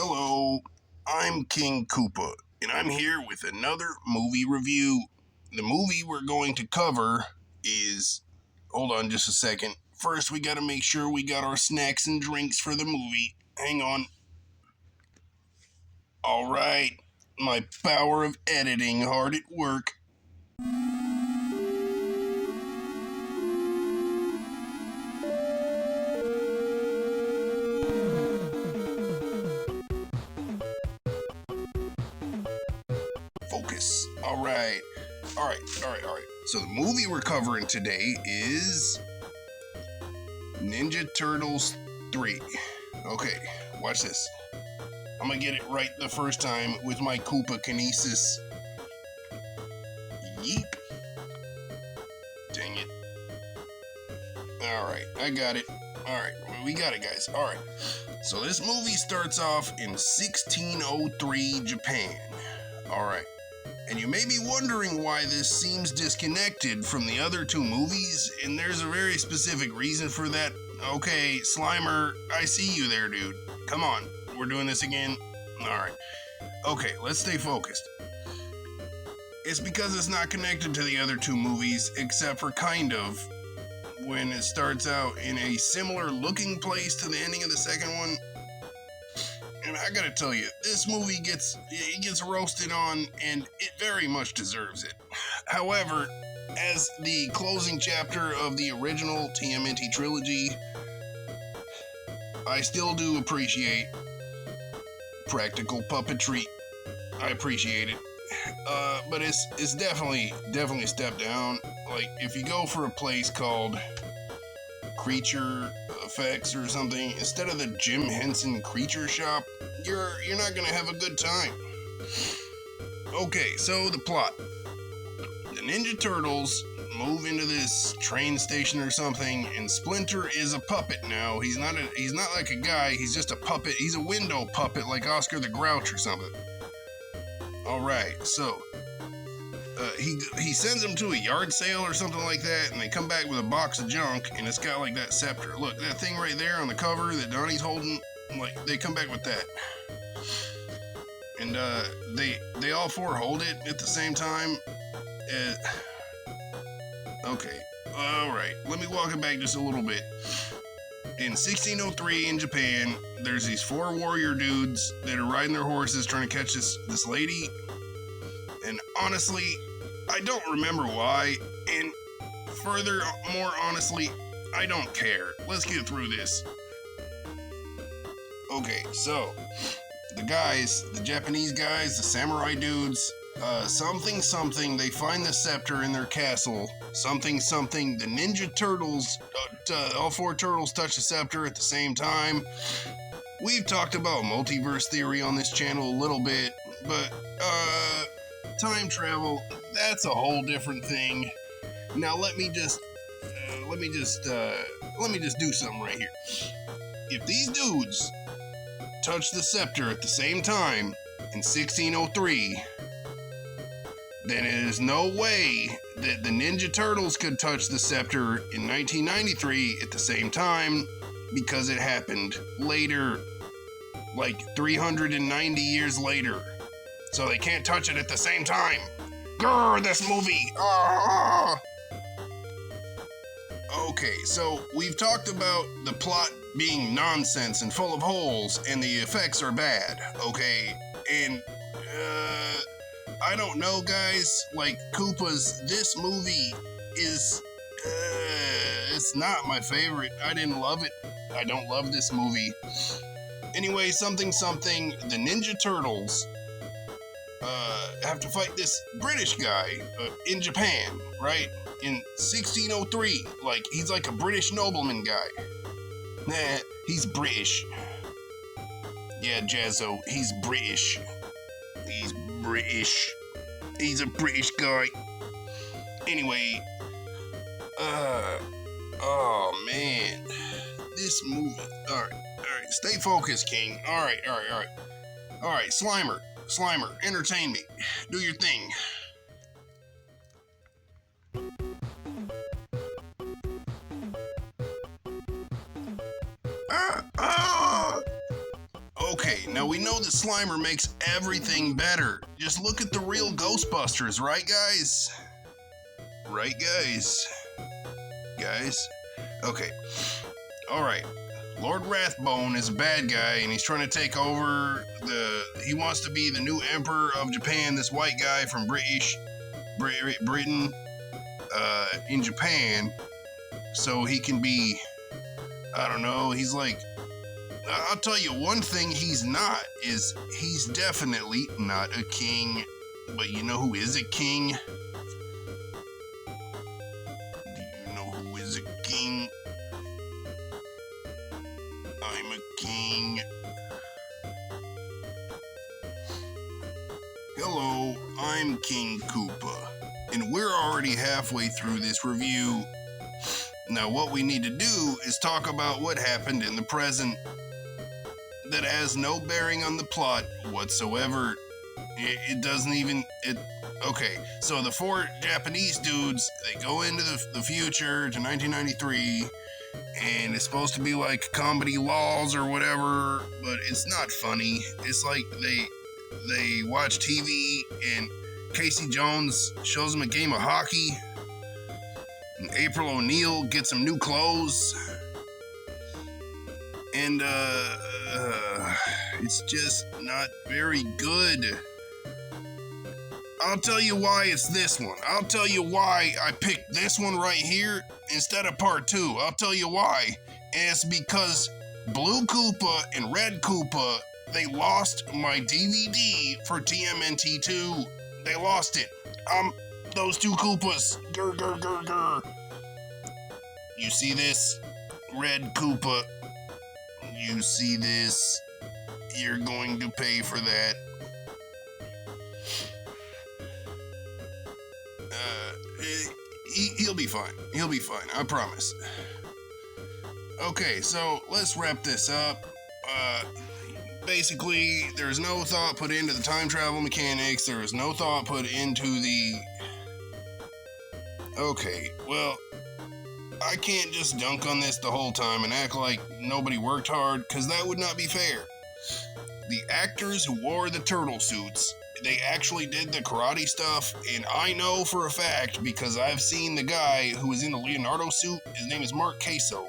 Hello, I'm King Koopa, and I'm here with another movie review. The movie we're going to cover is. Hold on just a second. First, we gotta make sure we got our snacks and drinks for the movie. Hang on. Alright, my power of editing hard at work. Focus. Alright. So the movie we're covering today is Ninja Turtles 3. Okay, watch this. I'm gonna get it right the first time with my Koopa kinesis. Yeep. Dang it. Alright, I got it. Alright, we got it, guys. Alright. So this movie starts off in 1603 Japan. Alright. And you may be wondering why this seems disconnected from the other two movies, and there's a very specific reason for that. Okay, Slimer, I see you there, dude. Come on, we're doing this again? Alright. Okay, let's stay focused. It's because it's not connected to the other two movies, except for kind of, when it starts out in a similar looking place to the ending of the second one. And I gotta tell you, this movie gets roasted on, and it very much deserves it. However, as the closing chapter of the original TMNT trilogy, I still do appreciate practical puppetry. I appreciate it. But it's definitely a step down. Like, if you go for a place called Creature Effects or something, instead of the Jim Henson Creature Shop, you're not gonna have a good time. Okay, so the plot. The Ninja Turtles move into this train station or something, and Splinter is a puppet now. He's not like a guy, he's just a puppet. He's a window puppet like Oscar the Grouch or something. Alright, so he sends them to a yard sale or something like that, and they come back with a box of junk, and it's got like that scepter. Look, that thing right there on the cover that Donnie's holding, like, they come back with that. And they all four hold it at the same time. Okay, alright, let me walk it back just a little bit. In 1603 in Japan, there's these four warrior dudes that are riding their horses trying to catch this lady. And honestly, I don't remember why, and more honestly, I don't care. Let's get through this. Okay, so, the Japanese guys, the samurai dudes, something, they find the scepter in their castle, something, the Ninja Turtles, all four turtles touch the scepter at the same time. We've talked about multiverse theory on this channel a little bit, but, time travel, that's a whole different thing. Now let me just do something right here. If these dudes touch the scepter at the same time in 1603, then it is no way that the Ninja Turtles could touch the scepter in 1993 at the same time, because it happened later, like 390 years later. So they can't touch it at the same time. Grrr, this movie! Ah! Okay, so we've talked about the plot being nonsense and full of holes, and the effects are bad, okay? And, I don't know, guys. Like, this movie is, it's not my favorite. I didn't love it. I don't love this movie. Anyway, something, the Ninja Turtles have to fight this British guy in Japan, right? In 1603. Like, he's like a British nobleman guy. Nah, he's British. Yeah, Jazzo, he's British. He's British. He's a British guy. Anyway, oh man, this movie. All right, stay focused, King. All right, Slimer, entertain me. Do your thing. Okay, now we know that Slimer makes everything better. Just look at the real Ghostbusters, right guys? Right guys? Guys? Okay. Alright. Lord Rathbone is a bad guy and he's trying to take over he wants to be the new emperor of Japan, this white guy from Britain, in Japan. So he can be, I don't know, he's like, I'll tell you one thing he's not is he's definitely not a king. But you know who is a king? Do you know who is a king? I'm a king. Hello, I'm King Koopa, and we're already halfway through this review. Now what we need to do is talk about what happened in the present that has no bearing on the plot whatsoever. It doesn't even, okay, so the 4 Japanese dudes, they go into the future to 1993, and it's supposed to be like comedy laws or whatever, but it's not funny. It's like they watch TV and Casey Jones shows them a game of hockey, and April O'Neil gets some new clothes, and it's just not very good. I'll tell you why it's this one. I'll tell you why I picked this one right here instead of part 2. I'll tell you why. And it's because Blue Koopa and Red Koopa, they lost my DVD for TMNT 2. They lost it. Those 2 Koopas. Grr, grr, grr, grr. You see this? Red Koopa. You see this? You're going to pay for that. He'll be fine. He'll be fine. I promise. Okay, so let's wrap this up. Basically, there's no thought put into the time travel mechanics. There was no thought put into the... Okay, well, I can't just dunk on this the whole time and act like nobody worked hard, because that would not be fair. The actors who wore the turtle suits, they actually did the karate stuff, and I know for a fact because I've seen the guy who was in the Leonardo suit. His name is Mark Queso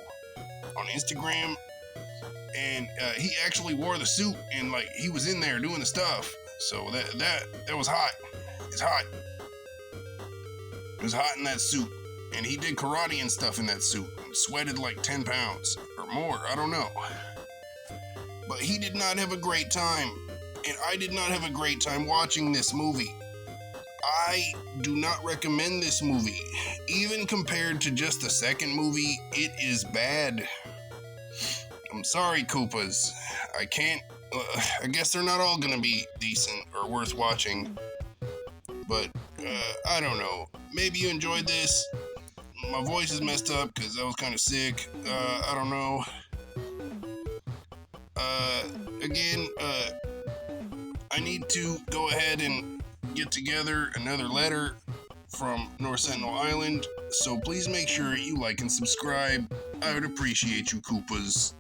on Instagram, and he actually wore the suit, and like he was in there doing the stuff. So that was hot. It's hot. It was hot in that suit, and he did karate and stuff in that suit, and sweated like 10 pounds or more. I don't know, but he did not have a great time. And I did not have a great time watching this movie. I do not recommend this movie. Even compared to just the second movie, it is bad. I'm sorry, Koopas. I can't... I guess they're not all gonna be decent or worth watching. But, I don't know. Maybe you enjoyed this. My voice is messed up because I was kind of sick. I don't know. Again, I need to go ahead and get together another letter from North Sentinel Island, so please make sure you like and subscribe. I would appreciate you, Koopas.